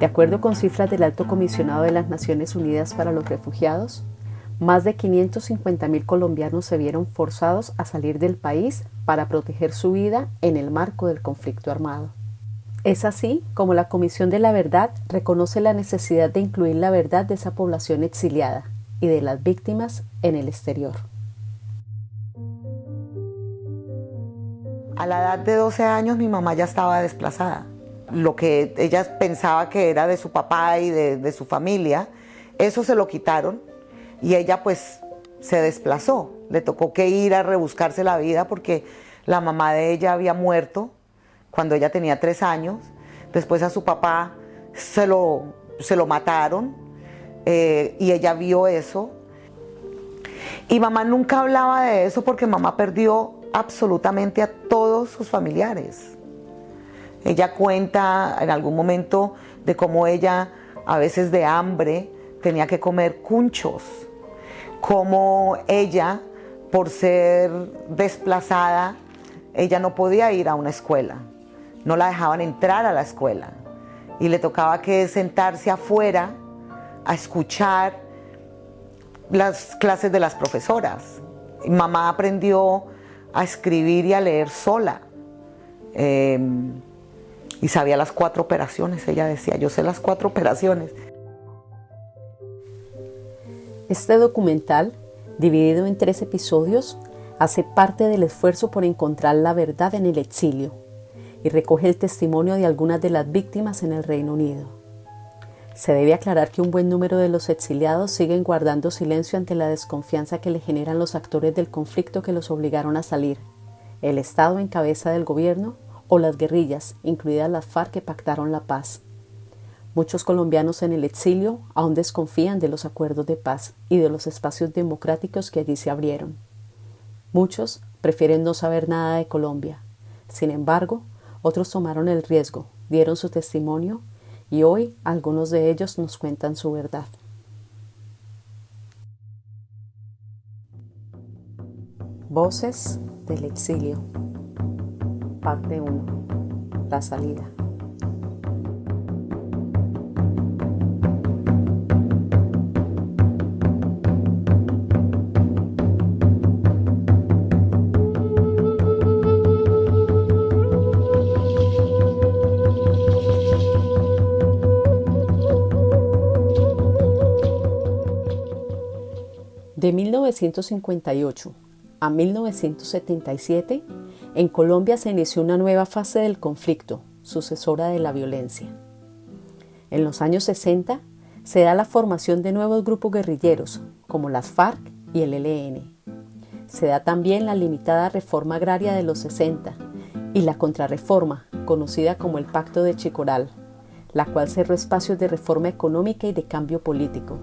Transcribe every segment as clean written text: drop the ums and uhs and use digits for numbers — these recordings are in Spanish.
De acuerdo con cifras del Alto Comisionado de las Naciones Unidas para los Refugiados, más de 550.000 colombianos se vieron forzados a salir del país para proteger su vida en el marco del conflicto armado. Es así como la Comisión de la Verdad reconoce la necesidad de incluir la verdad de esa población exiliada y de las víctimas en el exterior. A la edad de 12 años mi mamá ya estaba desplazada. Lo que ella pensaba que era de su papá y de su familia, eso se lo quitaron y ella pues se desplazó. Le tocó que ir a rebuscarse la vida porque la mamá de ella había muerto cuando ella tenía 3 años. Después a su papá se lo mataron y ella vio eso. Y mamá nunca hablaba de eso porque mamá perdió absolutamente a todos sus familiares. Ella cuenta en algún momento de cómo ella, a veces de hambre, tenía que comer cunchos. Cómo ella, por ser desplazada, ella no podía ir a una escuela. No la dejaban entrar a la escuela. Y le tocaba que sentarse afuera a escuchar las clases de las profesoras. Y mamá aprendió a escribir y a leer sola. Y sabía las 4 operaciones, ella decía, yo sé las 4 operaciones. Este documental, dividido en 3 episodios, hace parte del esfuerzo por encontrar la verdad en el exilio y recoge el testimonio de algunas de las víctimas en el Reino Unido. Se debe aclarar que un buen número de los exiliados siguen guardando silencio ante la desconfianza que le generan los actores del conflicto que los obligaron a salir, el Estado en cabeza del gobierno o las guerrillas, incluidas las FARC que pactaron la paz. Muchos colombianos en el exilio aún desconfían de los acuerdos de paz y de los espacios democráticos que allí se abrieron. Muchos prefieren no saber nada de Colombia. Sin embargo, otros tomaron el riesgo, dieron su testimonio y hoy algunos de ellos nos cuentan su verdad. Voces del exilio. Parte 1. La salida. De 1958 a 1977, en Colombia se inició una nueva fase del conflicto, sucesora de la violencia. En los años 60 se da la formación de nuevos grupos guerrilleros, como las FARC y el ELN. Se da también la limitada reforma agraria de los 60 y la contrarreforma, conocida como el Pacto de Chicoral, la cual cerró espacios de reforma económica y de cambio político.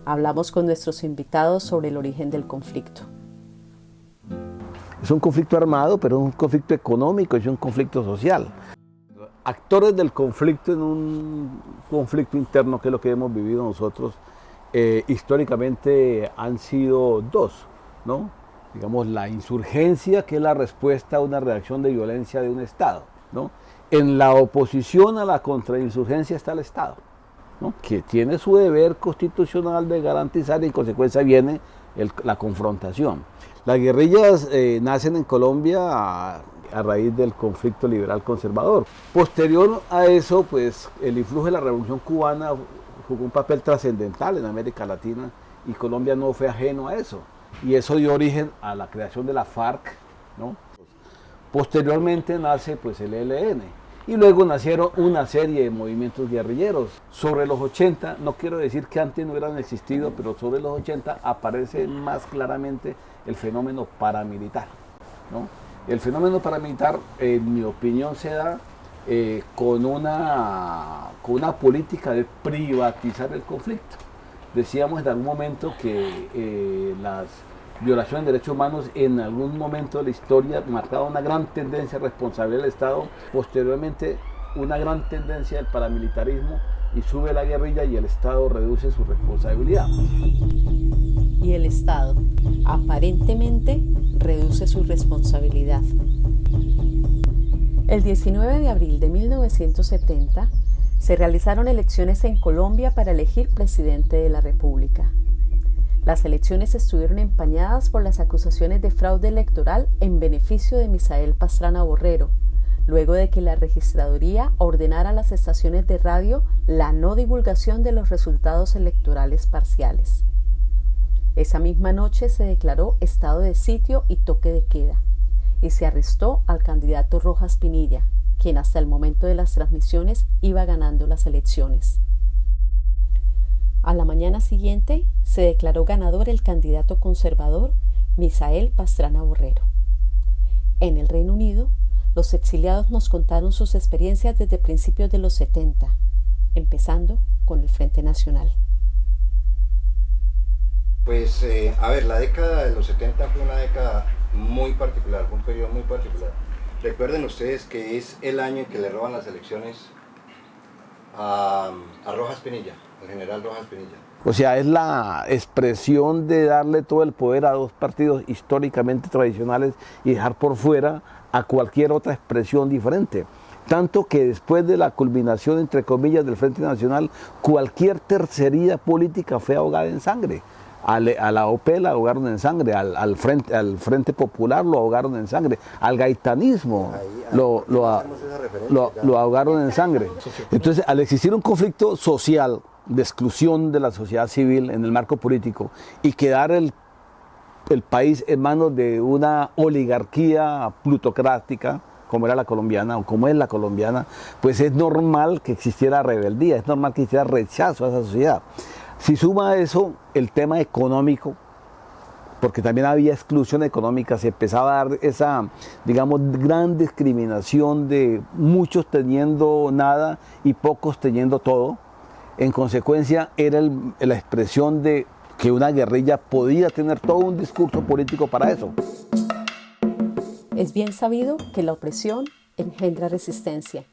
Hablamos con nuestros invitados sobre el origen del conflicto. Es un conflicto armado, pero es un conflicto económico, es un conflicto social. Actores del conflicto en un conflicto interno, que es lo que hemos vivido nosotros, históricamente han sido 2, ¿no? Digamos, la insurgencia, que es la respuesta a una reacción de violencia de un Estado, ¿no? En la oposición a la contrainsurgencia está el Estado, ¿no? Que tiene su deber constitucional de garantizar y en consecuencia viene la confrontación. Las guerrillas nacen en Colombia a raíz del conflicto liberal conservador. Posterior a eso, pues el influjo de la Revolución Cubana jugó un papel trascendental en América Latina y Colombia no fue ajeno a eso. Y eso dio origen a la creación de la FARC, ¿no? Posteriormente nace pues el ELN. Y luego nacieron una serie de movimientos guerrilleros. Sobre los 80, no quiero decir que antes no hubieran existido, pero sobre los 80 aparece más claramente el fenómeno paramilitar, ¿no? El fenómeno paramilitar, en mi opinión, se da con una política de privatizar el conflicto. Decíamos en algún momento que las violaciones de derechos humanos en algún momento de la historia marcaba una gran tendencia de responsabilidad del Estado, posteriormente una gran tendencia del paramilitarismo y sube la guerrilla y el Estado reduce su responsabilidad. Y el Estado aparentemente reduce su responsabilidad. El 19 de abril de 1970 Se realizaron elecciones en Colombia para elegir presidente de la República. Las elecciones estuvieron empañadas por las acusaciones de fraude electoral en beneficio de Misael Pastrana Borrero, luego de que la registraduría ordenara a las estaciones de radio la no divulgación de los resultados electorales parciales. Esa misma noche se declaró estado de sitio y toque de queda, y se arrestó al candidato Rojas Pinilla, quien hasta el momento de las transmisiones iba ganando las elecciones. A la mañana siguiente se declaró ganador el candidato conservador Misael Pastrana Borrero. En el Reino Unido, los exiliados nos contaron sus experiencias desde principios de los 70, empezando con el Frente Nacional. Pues, la década de los 70 fue una década muy particular, fue un periodo muy particular. Recuerden ustedes que es el año en que le roban las elecciones a Rojas Pinilla, al general Rojas Pinilla. O sea, es la expresión de darle todo el poder a dos partidos históricamente tradicionales y dejar por fuera a cualquier otra expresión diferente. Tanto que después de la culminación, entre comillas, del Frente Nacional, cualquier tercería política fue ahogada en sangre. A la OP la ahogaron en sangre, al Frente Popular lo ahogaron en sangre, al gaitanismo lo ahogaron en sangre. Entonces, al existir un conflicto social de exclusión de la sociedad civil en el marco político y quedar el país en manos de una oligarquía plutocrática, como era la colombiana o como es la colombiana, pues es normal que existiera rebeldía, es normal que existiera rechazo a esa sociedad. Si suma a eso el tema económico, porque también había exclusión económica, se empezaba a dar esa, digamos, gran discriminación de muchos teniendo nada y pocos teniendo todo. En consecuencia, era la expresión de que una guerrilla podía tener todo un discurso político para eso. Es bien sabido que la opresión engendra resistencia,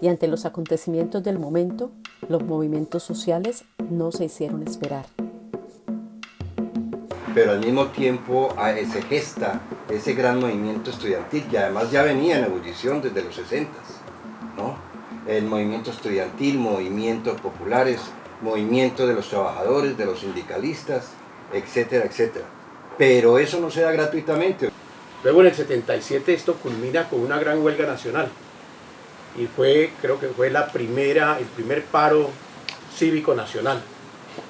y ante los acontecimientos del momento, los movimientos sociales no se hicieron esperar. Pero al mismo tiempo se gesta ese gran movimiento estudiantil, que además ya venía en ebullición desde los 60, ¿no? El movimiento estudiantil, movimientos populares, movimiento de los trabajadores, de los sindicalistas, etcétera, etcétera. Pero eso no se da gratuitamente. Luego en el 77 esto culmina con una gran huelga nacional. Y creo que fue el primer paro cívico nacional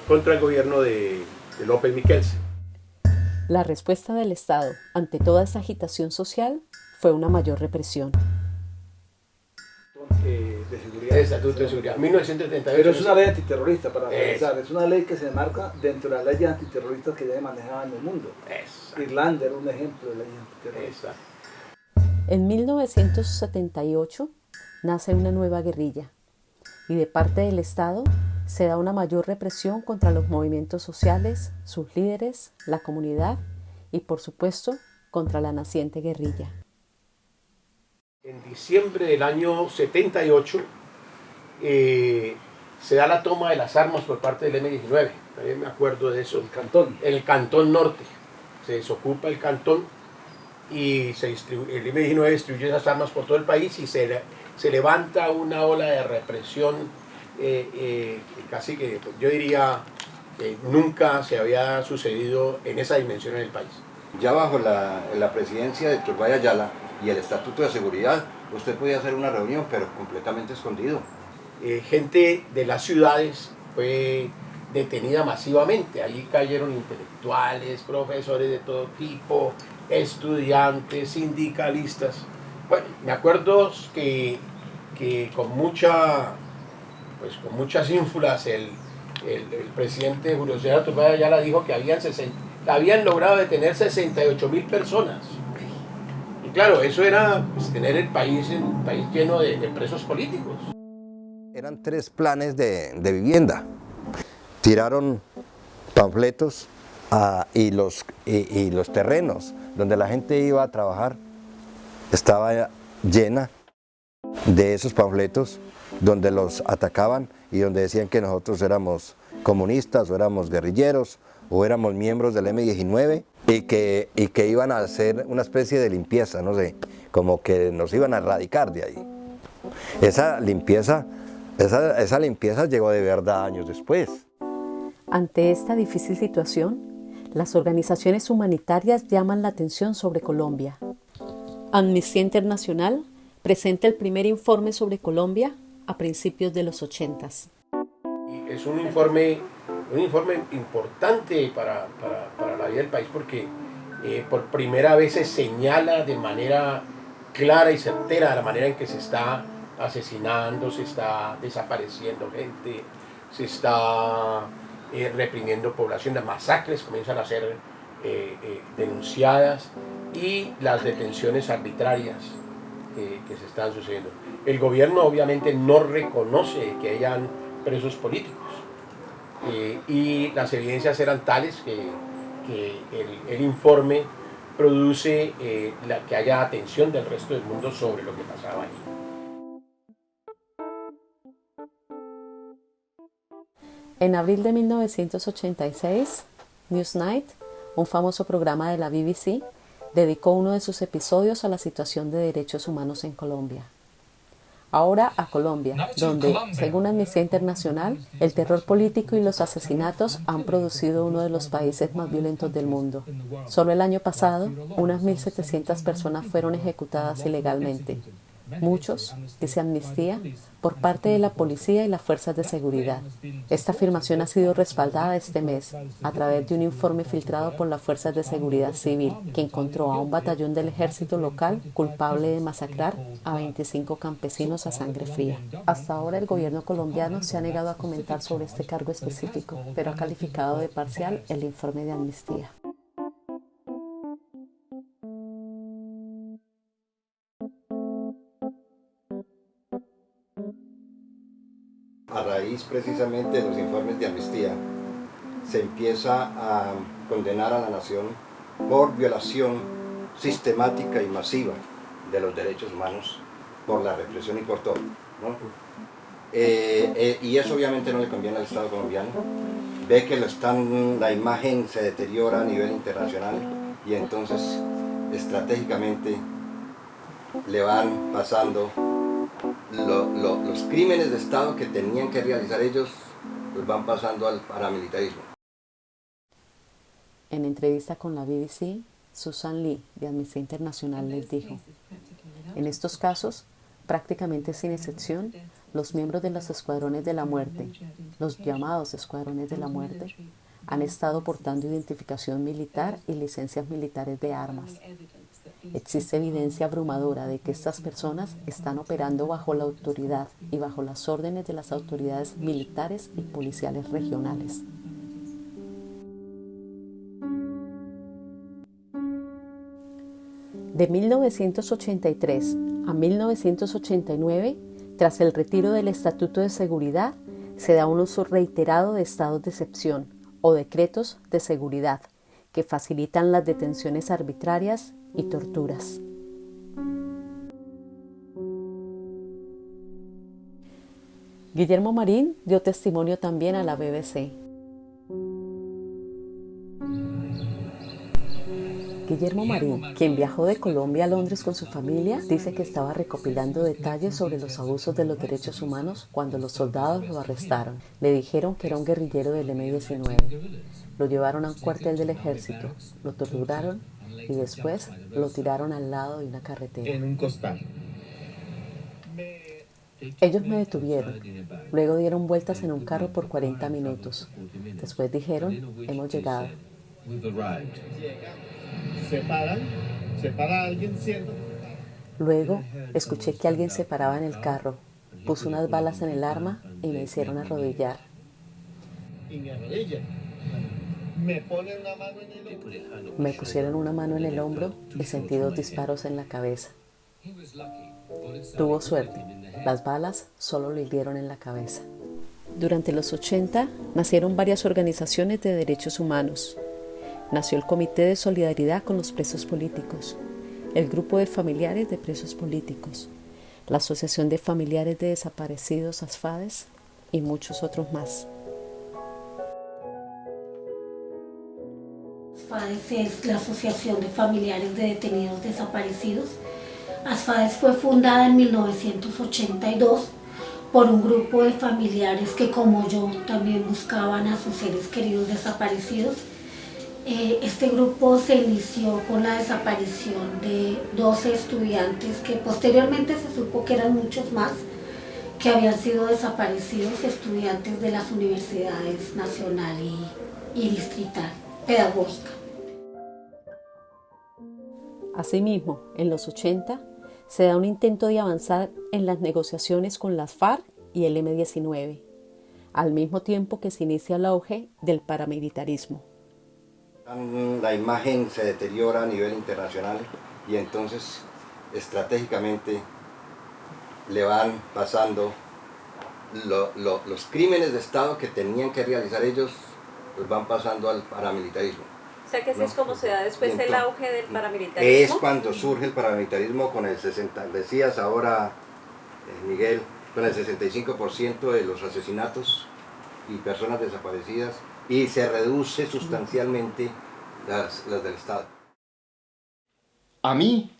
contra el gobierno de López Miquelsen. La respuesta del Estado ante toda esa agitación social fue una mayor represión. De seguridad. Estatuto de seguridad, 1978. Pero es una ley antiterrorista, para pensar. Es una ley que se enmarca dentro de las leyes antiterroristas que ya manejaban en el mundo. Exacto. Irlanda era un ejemplo de ley antiterrorista. Exacto. En 1978 nace una nueva guerrilla y de parte del Estado se da una mayor represión contra los movimientos sociales, sus líderes, la comunidad y, por supuesto, contra la naciente guerrilla. En diciembre del año 78 se da la toma de las armas por parte del M-19. También me acuerdo de eso. El Cantón Norte. Se desocupa el cantón y el M-19 distribuye esas armas por todo el país y se levanta una ola de represión casi que yo diría que nunca se había sucedido en esa dimensión en el país. Ya bajo la presidencia de Turbay Ayala y el Estatuto de Seguridad, usted podía hacer una reunión, pero completamente escondido. Gente de las ciudades fue detenida masivamente. Allí cayeron intelectuales, profesores de todo tipo, estudiantes, sindicalistas. Bueno, me acuerdo que con muchas ínfulas el presidente Julio César Turbay Ayala dijo que habían logrado detener 68.000 personas. Y claro, eso era tener un país lleno de presos políticos. Eran 3 planes de vivienda. Tiraron panfletos y los terrenos donde la gente iba a trabajar estaba llena de esos panfletos donde los atacaban y donde decían que nosotros éramos comunistas o éramos guerrilleros o éramos miembros del M-19 y que iban a hacer una especie de limpieza, no sé, como que nos iban a erradicar de ahí. Esa limpieza Esa limpieza llegó de verdad años después. Ante esta difícil situación, las organizaciones humanitarias llaman la atención sobre Colombia. Amnistía Internacional presenta el primer informe sobre Colombia a principios de los 80s. Es un informe importante para la vida del país porque por primera vez se señala de manera clara y certera la manera en que se está asesinando, se está desapareciendo gente, se está reprimiendo población, las masacres comienzan a ser denunciadas y las detenciones arbitrarias que se están sucediendo. El gobierno obviamente no reconoce que hayan presos políticos y las evidencias eran tales que el informe produce que haya atención del resto del mundo sobre lo que pasaba allí. En abril de 1986, Newsnight, un famoso programa de la BBC, dedicó uno de sus episodios a la situación de derechos humanos en Colombia. Ahora a Colombia, donde, según Amnistía Internacional, el terror político y los asesinatos han producido uno de los países más violentos del mundo. Solo el año pasado, unas 1.700 personas fueron ejecutadas ilegalmente. Muchos, dice Amnistía, por parte de la policía y las fuerzas de seguridad. Esta afirmación ha sido respaldada este mes a través de un informe filtrado por las fuerzas de seguridad civil, que encontró a un batallón del ejército local culpable de masacrar a 25 campesinos a sangre fría. Hasta ahora el gobierno colombiano se ha negado a comentar sobre este cargo específico, pero ha calificado de parcial el informe de Amnistía. A raíz precisamente de los informes de Amnistía, se empieza a condenar a la nación por violación sistemática y masiva de los derechos humanos, por la represión y por todo, ¿no? Y eso obviamente no le conviene al Estado colombiano. Ve que la imagen se deteriora a nivel internacional y entonces estratégicamente le van pasando los crímenes de Estado que tenían que realizar ellos, los van pasando al paramilitarismo. En entrevista con la BBC, Susan Lee, de Amnistía Internacional, les dijo: en estos casos, prácticamente sin excepción, los miembros de los escuadrones de la muerte, los llamados escuadrones de la muerte, han estado portando identificación militar y licencias militares de armas. Existe evidencia abrumadora de que estas personas están operando bajo la autoridad y bajo las órdenes de las autoridades militares y policiales regionales. De 1983 a 1989, tras el retiro del Estatuto de Seguridad, se da un uso reiterado de estados de excepción o decretos de seguridad que facilitan las detenciones arbitrarias y torturas. Guillermo Marín dio testimonio también a la BBC. Guillermo Marín, quien viajó de Colombia a Londres con su familia, dice que estaba recopilando detalles sobre los abusos de los derechos humanos cuando los soldados lo arrestaron. Le dijeron que era un guerrillero del M-19. Lo llevaron a un cuartel del ejército, lo torturaron y después lo tiraron al lado de una carretera. En un costal. Ellos me detuvieron. Luego dieron vueltas en un carro por 40 minutos. Después dijeron: hemos llegado. Se para alguien siendo. Luego escuché que alguien se paraba en el carro, puso unas balas en el arma y me hicieron arrodillar. Y me arrodillan. Me ponen una mano en el hombro. Me pusieron una mano en el hombro y sentí 2 disparos en la cabeza. Tuvo suerte, las balas solo le hirieron en la cabeza. Durante los 80 nacieron varias organizaciones de derechos humanos. Nació el Comité de Solidaridad con los Presos Políticos, el Grupo de Familiares de Presos Políticos, la Asociación de Familiares de Desaparecidos ASFADES y muchos otros más. ASFADES es la Asociación de Familiares de Detenidos Desaparecidos. ASFADES fue fundada en 1982 por un grupo de familiares que, como yo, también buscaban a sus seres queridos desaparecidos. Este grupo se inició con la desaparición de 12 estudiantes que posteriormente se supo que eran muchos más, que habían sido desaparecidos, estudiantes de las universidades nacional y distrital pedagógica. Asimismo, en los 80, se da un intento de avanzar en las negociaciones con las FARC y el M-19, al mismo tiempo que se inicia el auge del paramilitarismo. La imagen se deteriora a nivel internacional y entonces estratégicamente le van pasando los crímenes de Estado que tenían que realizar ellos, los van pasando al paramilitarismo. O sea que así es como se da después el auge del paramilitarismo. Es cuando surge el paramilitarismo con el 60, decías ahora, Miguel, con el 65% de los asesinatos y personas desaparecidas, y se reduce sustancialmente las del Estado. A mí,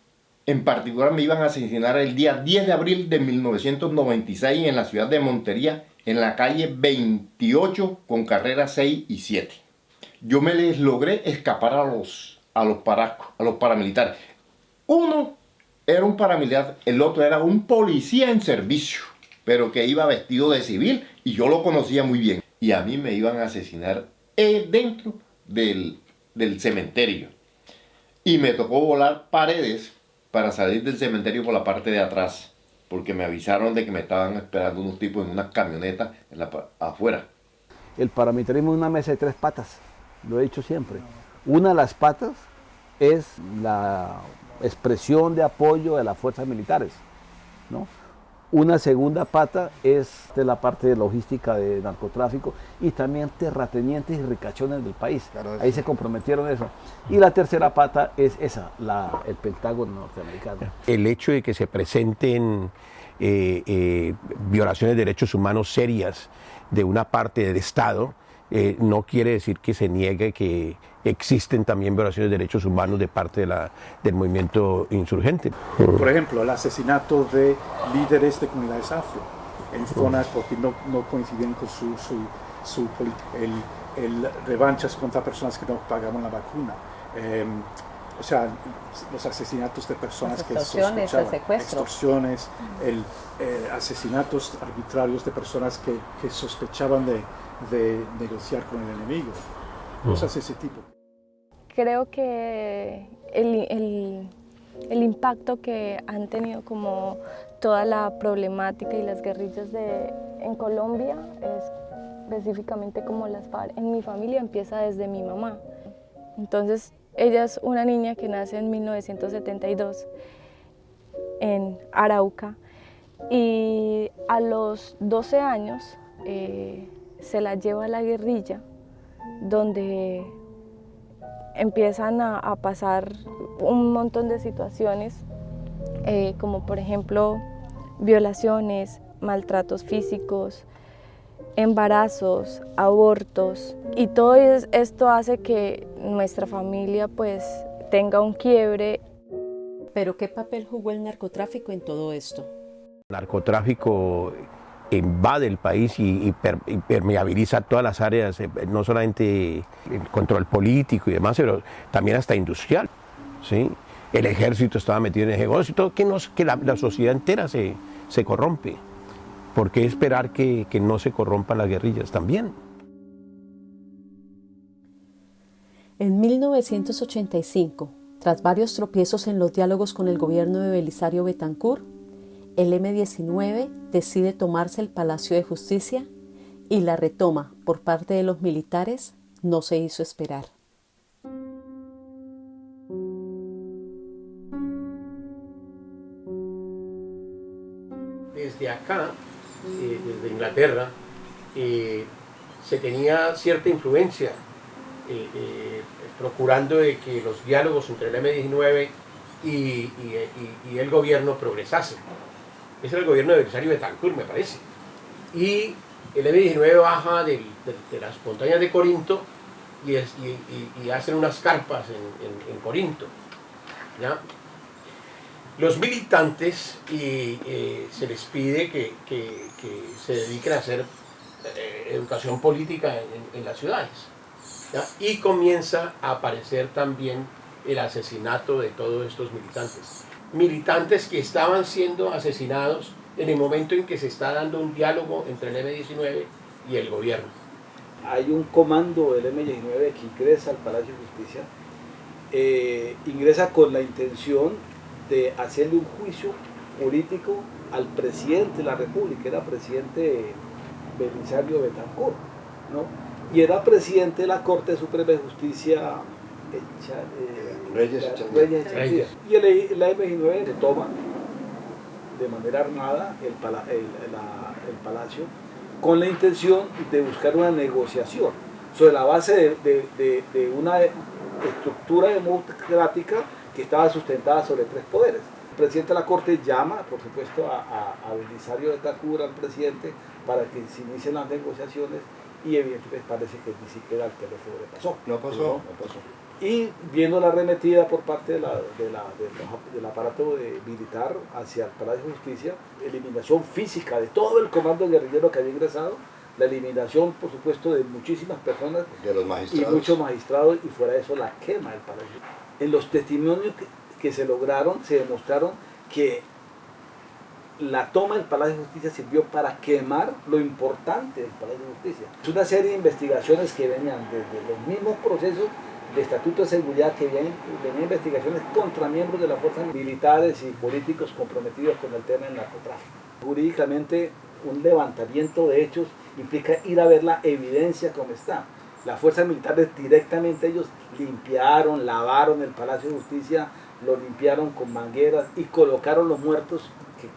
en particular, me iban a asesinar el día 10 de abril de 1996 en la ciudad de Montería, en la calle 28 con carreras 6 y 7. Yo me les logré escapar a los paramilitares. Uno era un paramilitar, el otro era un policía en servicio, pero que iba vestido de civil y yo lo conocía muy bien. Y a mí me iban a asesinar dentro del cementerio. Y me tocó volar paredes para salir del cementerio por la parte de atrás, porque me avisaron de que me estaban esperando unos tipos en una camioneta afuera. El paramilitarismo es una mesa de 3 patas, lo he dicho siempre. Una de las patas es la expresión de apoyo de las fuerzas militares, ¿no? Una segunda pata es de la parte de logística de narcotráfico y también terratenientes y ricachones del país. Claro, ahí se comprometieron eso. Y la tercera pata es esa, el Pentágono norteamericano. El hecho de que se presenten violaciones de derechos humanos serias de una parte del Estado no quiere decir que se niegue que existen también violaciones de derechos humanos de parte del movimiento insurgente. Por ejemplo, el asesinato de líderes de comunidades afro en zonas porque no coincidían con su política, el revanchas contra personas que no pagaban la vacuna, o sea, los asesinatos de personas que sospechaban, extorsiones, asesinatos arbitrarios de personas que sospechaban de negociar con el enemigo, cosas de ese tipo. Creo que el impacto que han tenido como toda la problemática y las guerrillas en Colombia, específicamente como las FARC, en mi familia empieza desde mi mamá. Entonces, ella es una niña que nace en 1972 en Arauca y a los 12 años se la lleva a la guerrilla, donde empiezan a pasar un montón de situaciones, como por ejemplo violaciones, maltratos físicos, embarazos, abortos, y todo esto hace que nuestra familia pues tenga un quiebre. ¿Pero qué papel jugó el narcotráfico en todo esto? El narcotráfico invade el país y permeabiliza todas las áreas, no solamente el control político y demás, pero también hasta industrial, ¿sí? El ejército estaba metido en ese negocio, que la sociedad entera se corrompe. ¿Por qué esperar que no se corrompan las guerrillas también? En 1985, tras varios tropiezos en los diálogos con el gobierno de Belisario Betancur, el M-19 decide tomarse el Palacio de Justicia y la retoma por parte de los militares no se hizo esperar. Desde acá, desde Inglaterra, se tenía cierta influencia procurando de que los diálogos entre el M-19 y el gobierno progresasen. Ese era el gobierno de Belisario Betancur, me parece. Y el M-19 baja de las montañas de Corinto y hacen unas carpas en Corinto, ¿ya? Los militantes se les pide que se dediquen a hacer educación política en las ciudades, ¿ya? Y comienza a aparecer también el asesinato de todos estos militantes que estaban siendo asesinados en el momento en que se está dando un diálogo entre el M-19 y el gobierno. Hay un comando del M-19 que ingresa al Palacio de Justicia, ingresa con la intención de hacerle un juicio político al presidente de la República, era presidente Belisario Betancur, ¿no? Y era presidente de la Corte Suprema de Justicia Reyes Echeandía. Y la M-19 se toma de manera armada el palacio con la intención de buscar una negociación sobre la base de una estructura democrática que estaba sustentada sobre 3 poderes. El presidente de la Corte llama, por supuesto, a Belisario Betancur, al presidente, para que se inicien las negociaciones, y evidentemente parece que ni siquiera el teléfono le pasó. No pasó. Y viendo la arremetida por parte del aparato militar hacia el Palacio de Justicia, eliminación física de todo el comando guerrillero que había ingresado, la eliminación, por supuesto, de muchísimas personas, de los magistrados, y muchos magistrados, y fuera de eso la quema del Palacio. En los testimonios que se lograron, se demostraron que la toma del Palacio de Justicia sirvió para quemar lo importante del Palacio de Justicia. Es una serie de investigaciones que venían desde los mismos procesos de estatuto de seguridad, que venían investigaciones contra miembros de las fuerzas militares y políticos comprometidos con el tema del narcotráfico. Jurídicamente, un levantamiento de hechos implica ir a ver la evidencia como está. Las fuerzas militares directamente ellos limpiaron, lavaron el Palacio de Justicia, lo limpiaron con mangueras y colocaron los muertos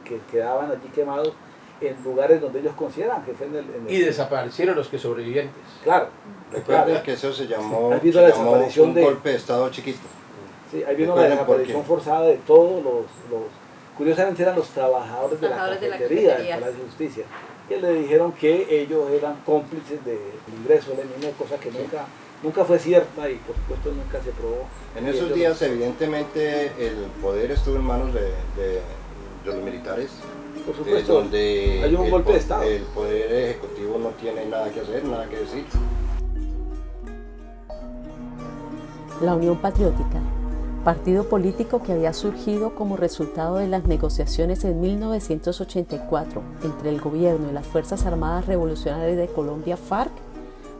que quedaban allí quemados en lugares donde ellos consideran que fue en el... Y desaparecieron los que sobrevivientes. Claro. Recuerden que eso se llamó un golpe de Estado chiquito. Sí, ahí vino la desaparición forzada de todos los... Curiosamente eran los trabajadores de la cafetería del Palacio de Justicia, que le dijeron que ellos eran cómplices del ingreso del MN, cosa que nunca fue cierta y por supuesto nunca se probó. En esos días evidentemente el poder estuvo en manos de los militares. Por supuesto, donde hay un golpe de Estado. El poder ejecutivo no tiene nada que hacer, nada que decir. La Unión Patriótica, partido político que había surgido como resultado de las negociaciones en 1984 entre el gobierno y las Fuerzas Armadas Revolucionarias de Colombia, FARC,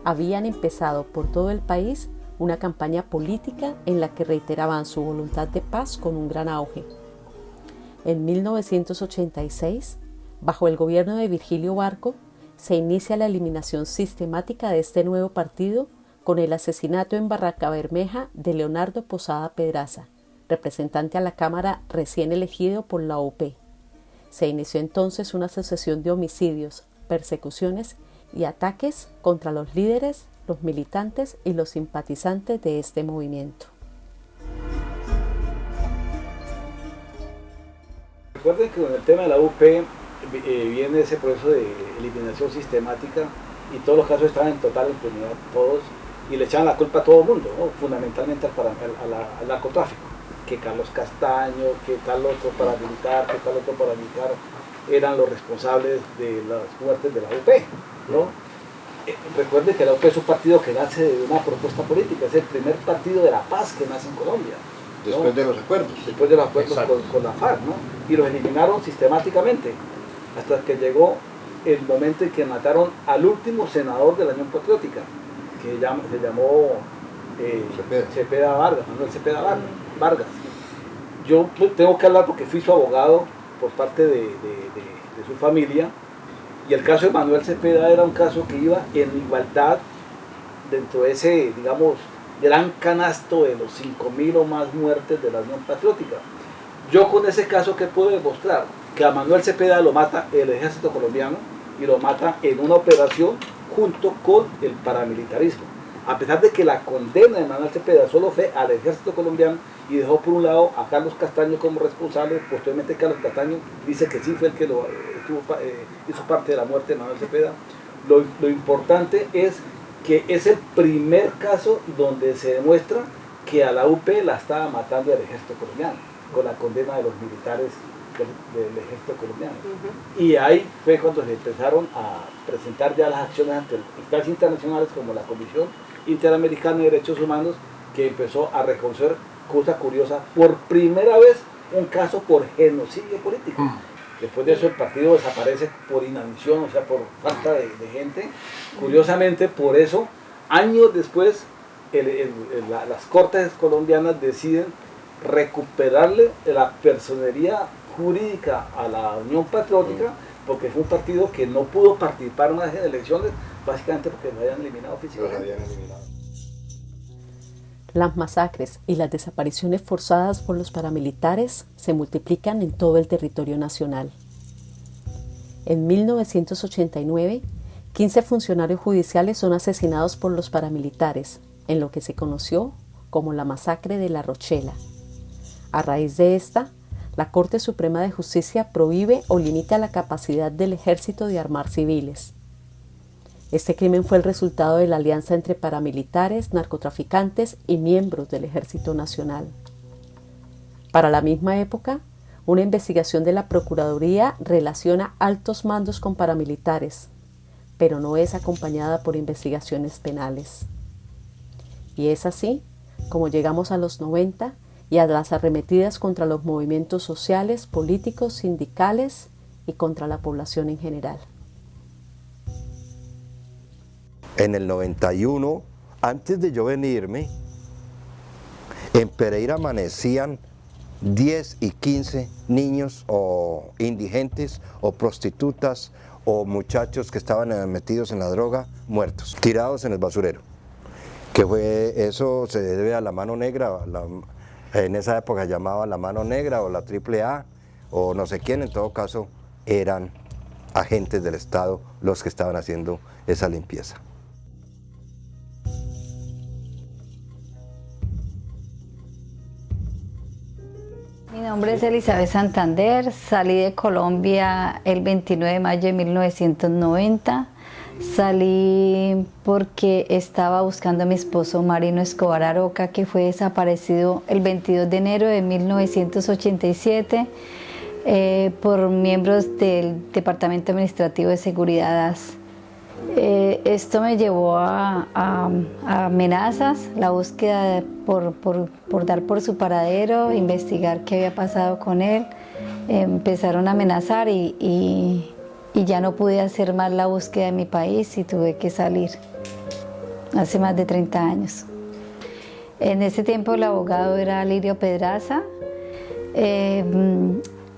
habían empezado por todo el país una campaña política en la que reiteraban su voluntad de paz con un gran auge. En 1986, bajo el gobierno de Virgilio Barco, se inicia la eliminación sistemática de este nuevo partido con el asesinato en Barrancabermeja de Leonardo Posada Pedraza, representante a la Cámara recién elegido por la OP. Se inició entonces una sucesión de homicidios, persecuciones y ataques contra los líderes, los militantes y los simpatizantes de este movimiento. Recuerden que con el tema de la UP viene ese proceso de eliminación sistemática y todos los casos estaban en total impunidad, todos, y le echaban la culpa a todo el mundo, ¿no? Fundamentalmente al narcotráfico, que Carlos Castaño, que tal otro paramilitar, eran los responsables de las muertes de la UP, ¿no? Recuerden que la UP es un partido que nace de una propuesta política, es el primer partido de la paz que nace en Colombia. Después de los acuerdos. Después de los acuerdos con la FARC, ¿no? Y los eliminaron sistemáticamente, hasta que llegó el momento en que mataron al último senador de la Unión Patriótica, que se llamó Cepeda Vargas, Manuel Cepeda Vargas. Yo tengo que hablar porque fui su abogado por parte de su familia, y el caso de Manuel Cepeda era un caso que iba en igualdad dentro de ese, digamos, gran canasto de los 5.000 o más muertes de la Unión Patriótica. Yo con ese caso, ¿qué puedo demostrar? Que a Manuel Cepeda lo mata el ejército colombiano y lo mata en una operación junto con el paramilitarismo. A pesar de que la condena de Manuel Cepeda solo fue al ejército colombiano y dejó por un lado a Carlos Castaño como responsable, posteriormente Carlos Castaño dice que sí fue el que hizo parte de la muerte de Manuel Cepeda. Lo importante es que es el primer caso donde se demuestra que a la UP la estaba matando el ejército colombiano. con la condena de los militares del ejército colombiano. Y ahí fue cuando se empezaron a presentar ya las acciones ante instancias internacionales como la Comisión Interamericana de Derechos Humanos, que empezó a reconocer, cosa curiosa, por primera vez un caso por genocidio político. Después de eso el partido desaparece por inanición, o sea, por falta de gente. Curiosamente, por eso, años después, las Cortes colombianas deciden recuperarle la personería jurídica a la Unión Patriótica, porque fue un partido que no pudo participar más en elecciones, básicamente porque lo habían eliminado físicamente. Las masacres y las desapariciones forzadas por los paramilitares se multiplican en todo el territorio nacional. En 1989, 15 funcionarios judiciales son asesinados por los paramilitares, en lo que se conoció como la masacre de La Rochela. A raíz de esta, la Corte Suprema de Justicia prohíbe o limita la capacidad del ejército de armar civiles. Este crimen fue el resultado de la alianza entre paramilitares, narcotraficantes y miembros del Ejército Nacional. Para la misma época, una investigación de la Procuraduría relaciona altos mandos con paramilitares, pero no es acompañada por investigaciones penales. Y es así como llegamos a los 90 y a las arremetidas contra los movimientos sociales, políticos, sindicales y contra la población en general. En el 91, antes de yo venirme, en Pereira amanecían 10 y 15 niños o indigentes o prostitutas o muchachos que estaban metidos en la droga, muertos, tirados en el basurero. Eso se debe a la mano negra, en esa época llamaba la mano negra o la AAA o no sé quién, en todo caso eran agentes del Estado los que estaban haciendo esa limpieza. Mi nombre es Elizabeth Santander, salí de Colombia el 29 de mayo de 1990. Salí porque estaba buscando a mi esposo Marino Escobar Aroca, que fue desaparecido el 22 de enero de 1987 por miembros del Departamento Administrativo de Seguridad AS. Esto me llevó a amenazas, la búsqueda por dar por su paradero, investigar qué había pasado con él. Empezaron a amenazar y ya no pude hacer más la búsqueda en mi país y tuve que salir hace más de 30 años. En ese tiempo el abogado era Alirio Pedraza.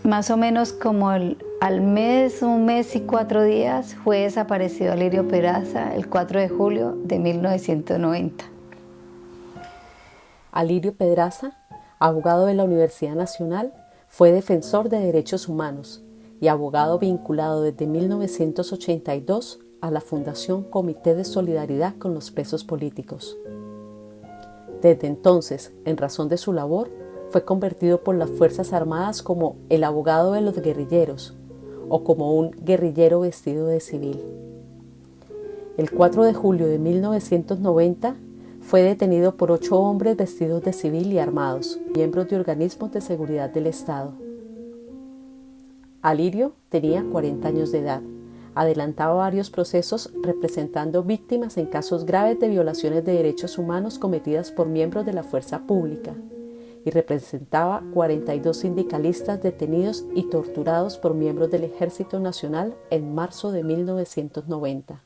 Más o menos como al mes, un mes y 4 días, fue desaparecido Alirio Pedraza el 4 de julio de 1990. Alirio Pedraza, abogado de la Universidad Nacional, fue defensor de derechos humanos y abogado vinculado desde 1982 a la Fundación Comité de Solidaridad con los Presos Políticos. Desde entonces, en razón de su labor, fue convertido por las Fuerzas Armadas como el abogado de los guerrilleros o como un guerrillero vestido de civil. El 4 de julio de 1990 fue detenido por 8 hombres vestidos de civil y armados, miembros de organismos de seguridad del Estado. Alirio tenía 40 años de edad, adelantaba varios procesos representando víctimas en casos graves de violaciones de derechos humanos cometidas por miembros de la fuerza pública y representaba 42 sindicalistas detenidos y torturados por miembros del Ejército Nacional en marzo de 1990.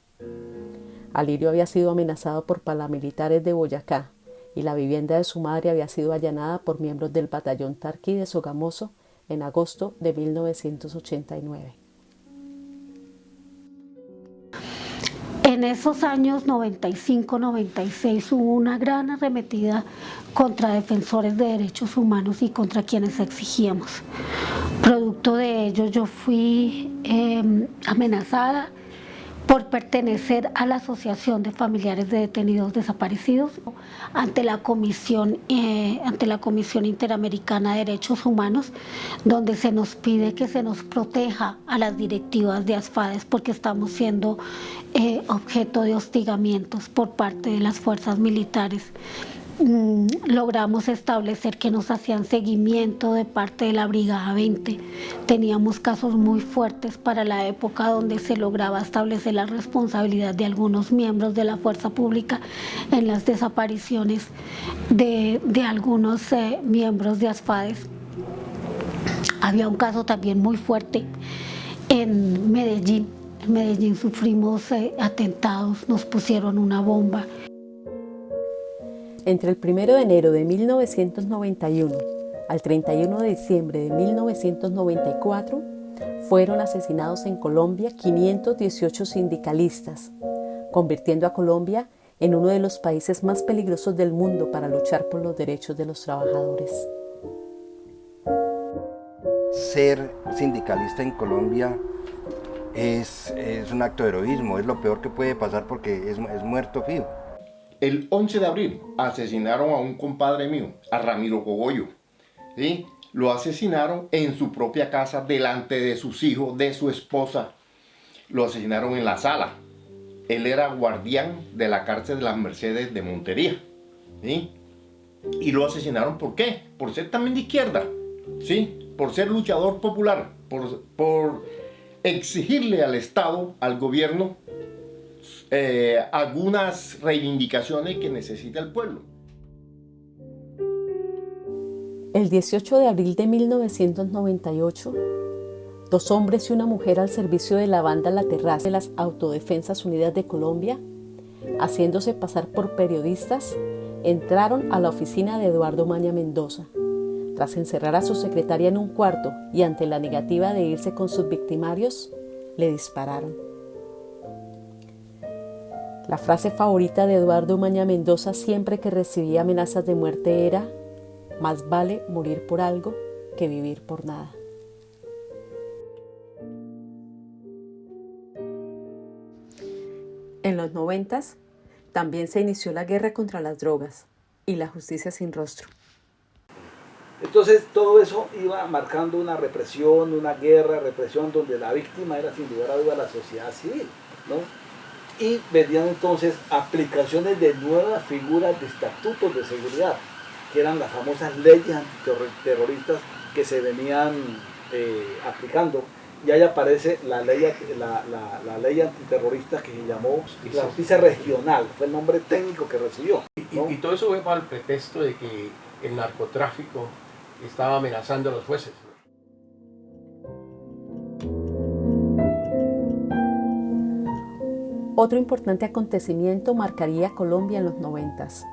Alirio había sido amenazado por paramilitares de Boyacá y la vivienda de su madre había sido allanada por miembros del batallón Tarquí de Sogamoso en agosto de 1989. En esos años 95-96 hubo una gran arremetida contra defensores de derechos humanos y contra quienes exigíamos. Producto de ello yo fui amenazada por pertenecer a la Asociación de Familiares de Detenidos Desaparecidos ante la Comisión Interamericana de Derechos Humanos, donde se nos pide que se nos proteja a las directivas de ASFADES porque estamos siendo objeto de hostigamientos por parte de las fuerzas militares. logramos establecer que nos hacían seguimiento de parte de la Brigada 20. Teníamos casos muy fuertes para la época donde se lograba establecer la responsabilidad de algunos miembros de la fuerza pública en las desapariciones de algunos miembros de ASFADES. Había un caso también muy fuerte en Medellín. En Medellín sufrimos atentados, nos pusieron una bomba. Entre el 1 de enero de 1991 al 31 de diciembre de 1994 fueron asesinados en Colombia 518 sindicalistas, convirtiendo a Colombia en uno de los países más peligrosos del mundo para luchar por los derechos de los trabajadores. Ser sindicalista en Colombia es un acto de heroísmo, es lo peor que puede pasar porque es muerto fijo. El 11 de abril asesinaron a un compadre mío, a Ramiro Cogollo. ¿Sí? Lo asesinaron en su propia casa, delante de sus hijos, de su esposa. Lo asesinaron en la sala. Él era guardián de la cárcel de las Mercedes de Montería. ¿Sí? Y lo asesinaron ¿por qué? Por ser también de izquierda. ¿Sí? Por ser luchador popular. Por exigirle al Estado, al gobierno, algunas reivindicaciones que necesita el pueblo. El 18 de abril de 1998, 2 hombres y una mujer al servicio de la banda La Terraza de las Autodefensas Unidas de Colombia, haciéndose pasar por periodistas, entraron a la oficina de Eduardo Maña Mendoza. Tras encerrar a su secretaria en un cuarto y ante la negativa de irse con sus victimarios, le dispararon. La frase favorita de Eduardo Maña Mendoza siempre que recibía amenazas de muerte era: más vale morir por algo que vivir por nada. En los 90s también se inició la guerra contra las drogas y la justicia sin rostro. Entonces todo eso iba marcando una represión, una guerra, represión donde la víctima era sin lugar a duda la sociedad civil, ¿no? Y venían entonces aplicaciones de nuevas figuras de estatutos de seguridad, que eran las famosas leyes antiterroristas que se venían aplicando. Y ahí aparece la ley antiterrorista que se llamó la justicia regional, fue el nombre técnico que recibió, ¿no? Y todo eso fue para el pretexto de que el narcotráfico estaba amenazando a los jueces. Otro importante acontecimiento marcaría a Colombia en los 90s.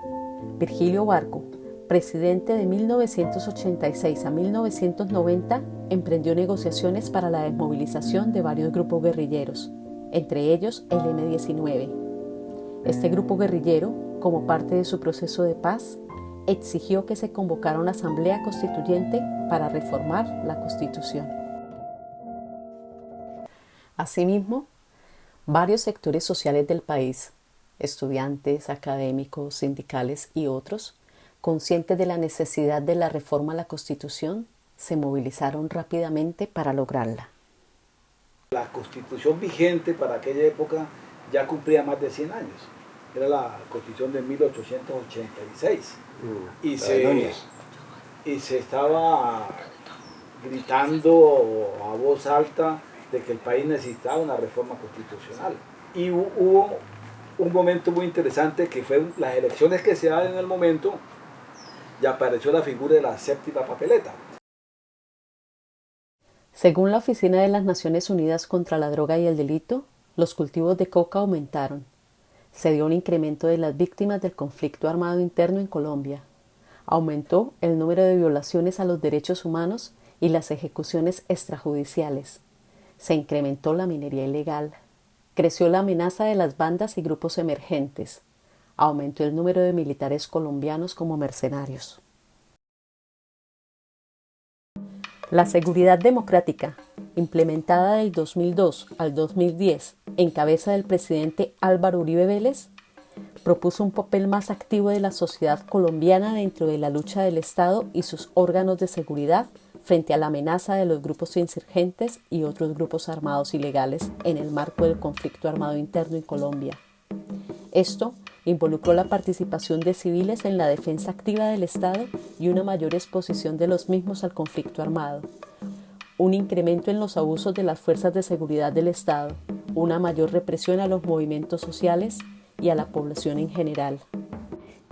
Virgilio Barco, presidente de 1986 a 1990, emprendió negociaciones para la desmovilización de varios grupos guerrilleros, entre ellos el M-19. Este grupo guerrillero, como parte de su proceso de paz, exigió que se convocara una asamblea constituyente para reformar la Constitución. Asimismo, varios sectores sociales del país, estudiantes, académicos, sindicales y otros, conscientes de la necesidad de la reforma a la Constitución, se movilizaron rápidamente para lograrla. La Constitución vigente para aquella época ya cumplía más de 100 años. Era la Constitución de 1886. Y se estaba gritando a voz alta de que el país necesitaba una reforma constitucional. Y hubo un momento muy interesante que fue las elecciones que se dan en el momento, y apareció la figura de la séptima papeleta. Según la Oficina de las Naciones Unidas contra la Droga y el Delito, los cultivos de coca aumentaron. Se dio un incremento de las víctimas del conflicto armado interno en Colombia. Aumentó el número de violaciones a los derechos humanos y las ejecuciones extrajudiciales. Se incrementó la minería ilegal. Creció la amenaza de las bandas y grupos emergentes. Aumentó el número de militares colombianos como mercenarios. La seguridad democrática, implementada del 2002 al 2010 en cabeza del presidente Álvaro Uribe Vélez, propuso un papel más activo de la sociedad colombiana dentro de la lucha del Estado y sus órganos de seguridad frente a la amenaza de los grupos insurgentes y otros grupos armados ilegales en el marco del conflicto armado interno en Colombia. Esto involucró la participación de civiles en la defensa activa del Estado y una mayor exposición de los mismos al conflicto armado, un incremento en los abusos de las fuerzas de seguridad del Estado, una mayor represión a los movimientos sociales y a la población en general,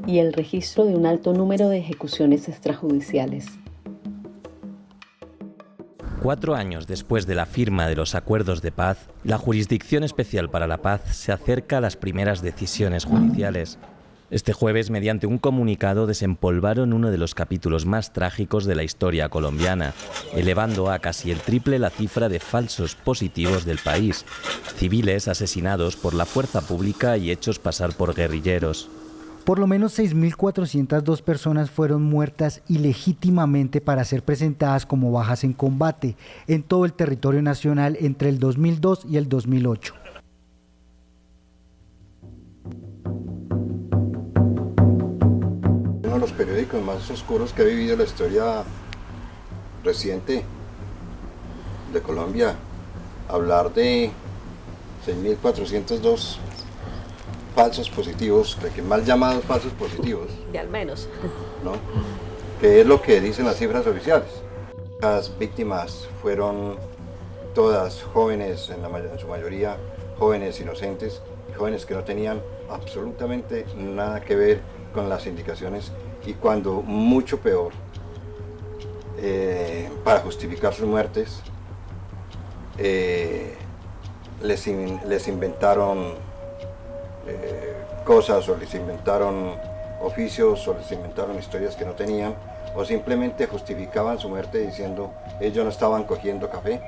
y el registro de un alto número de ejecuciones extrajudiciales. 4 años después de la firma de los acuerdos de paz, la Jurisdicción Especial para la Paz se acerca a las primeras decisiones judiciales. Este jueves, mediante un comunicado, desempolvaron uno de los capítulos más trágicos de la historia colombiana, elevando a casi el triple la cifra de falsos positivos del país, civiles asesinados por la fuerza pública y hechos pasar por guerrilleros. Por lo menos 6.402 personas fueron muertas ilegítimamente para ser presentadas como bajas en combate en todo el territorio nacional entre el 2002 y el 2008. Uno de los periódicos más oscuros que ha vivido la historia reciente de Colombia, hablar de 6.402 falsos positivos, que mal llamados falsos positivos. De al menos. ¿No? Que es lo que dicen las cifras oficiales. Las víctimas fueron todas jóvenes, en su mayoría jóvenes inocentes, y jóvenes que no tenían absolutamente nada que ver con las indicaciones, y cuando mucho peor, para justificar sus muertes, les inventaron cosas, o les inventaron oficios, o les inventaron historias que no tenían, o simplemente justificaban su muerte diciendo ellos no estaban cogiendo café.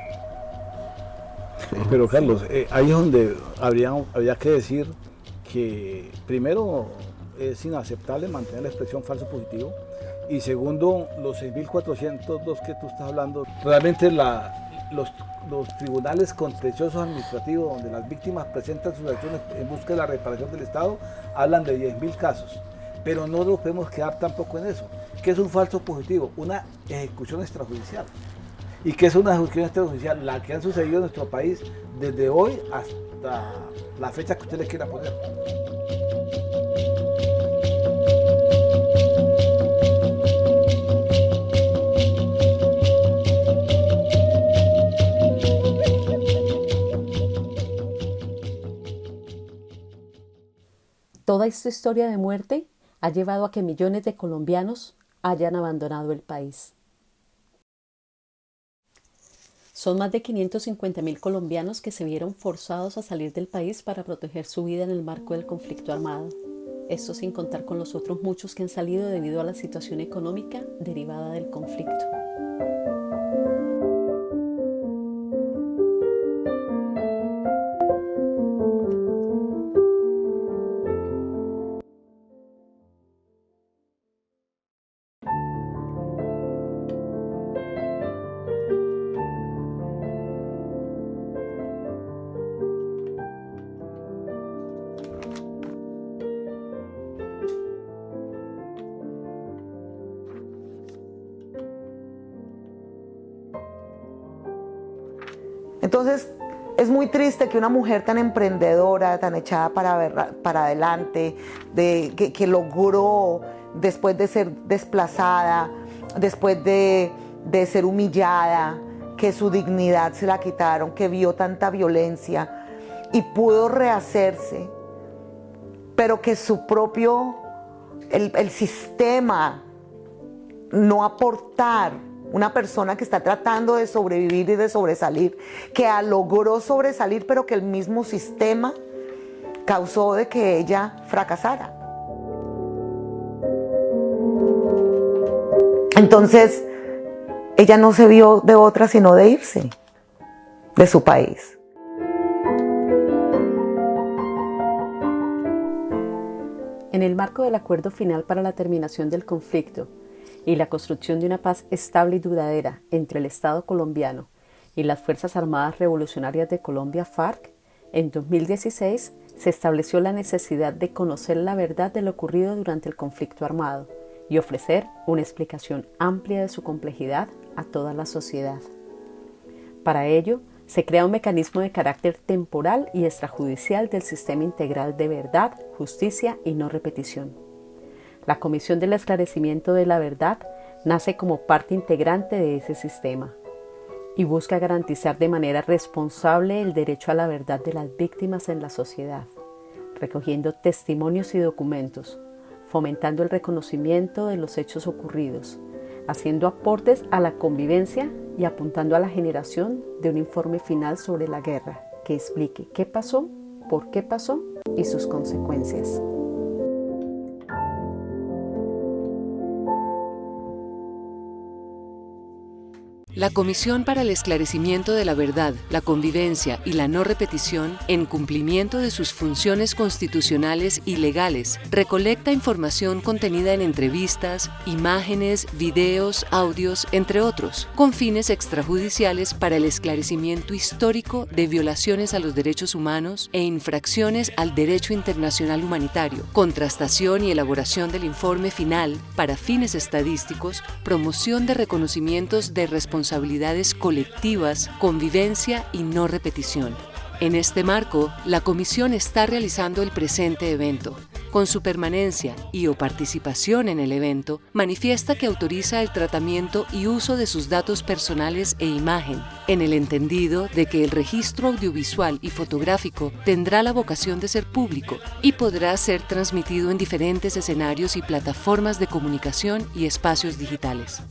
Pero Carlos, ahí es donde habría que decir que primero es inaceptable mantener la expresión falso positivo, y segundo, los 6.402 que tú estás hablando, realmente los tribunales contenciosos administrativos donde las víctimas presentan sus acciones en busca de la reparación del Estado hablan de 10.000 casos, pero no nos podemos quedar tampoco en eso. ¿Qué es un falso positivo? Una ejecución extrajudicial. ¿Y qué es una ejecución extrajudicial? La que han sucedido en nuestro país desde hoy hasta la fecha que usted le quiera poner. Toda esta historia de muerte ha llevado a que millones de colombianos hayan abandonado el país. Son más de 550.000 colombianos que se vieron forzados a salir del país para proteger su vida en el marco del conflicto armado. Esto sin contar con los otros muchos que han salido debido a la situación económica derivada del conflicto. Entonces, es muy triste que una mujer tan emprendedora, tan echada para adelante, que logró, después de ser desplazada, después de ser humillada, que su dignidad se la quitaron, que vio tanta violencia y pudo rehacerse, pero que su propio, el sistema, no aportar. Una persona que está tratando de sobrevivir y de sobresalir, que logró sobresalir, pero que el mismo sistema causó de que ella fracasara. Entonces, ella no se vio de otra sino de irse de su país. En el marco del acuerdo final para la terminación del conflicto y la construcción de una paz estable y duradera entre el Estado colombiano y las Fuerzas Armadas Revolucionarias de Colombia, FARC, en 2016 se estableció la necesidad de conocer la verdad de lo ocurrido durante el conflicto armado y ofrecer una explicación amplia de su complejidad a toda la sociedad. Para ello, Se crea un mecanismo de carácter temporal y extrajudicial del Sistema Integral de Verdad, Justicia y No Repetición. La Comisión del Esclarecimiento de la Verdad nace como parte integrante de ese sistema y busca garantizar de manera responsable el derecho a la verdad de las víctimas en la sociedad, recogiendo testimonios y documentos, fomentando el reconocimiento de los hechos ocurridos, haciendo aportes a la convivencia y apuntando a la generación de un informe final sobre la guerra que explique qué pasó, por qué pasó y sus consecuencias. La Comisión para el Esclarecimiento de la Verdad, la Convivencia y la No Repetición, en cumplimiento de sus funciones constitucionales y legales, recolecta información contenida en entrevistas, imágenes, videos, audios, entre otros, con fines extrajudiciales para el esclarecimiento histórico de violaciones a los derechos humanos e infracciones al derecho internacional humanitario, contrastación y elaboración del informe final para fines estadísticos, promoción de reconocimientos de responsabilidades colectivas, convivencia y no repetición. En este marco, la Comisión está realizando el presente evento. Con su permanencia y o participación en el evento, manifiesta que autoriza el tratamiento y uso de sus datos personales e imagen, en el entendido de que el registro audiovisual y fotográfico tendrá la vocación de ser público y podrá ser transmitido en diferentes escenarios y plataformas de comunicación y espacios digitales.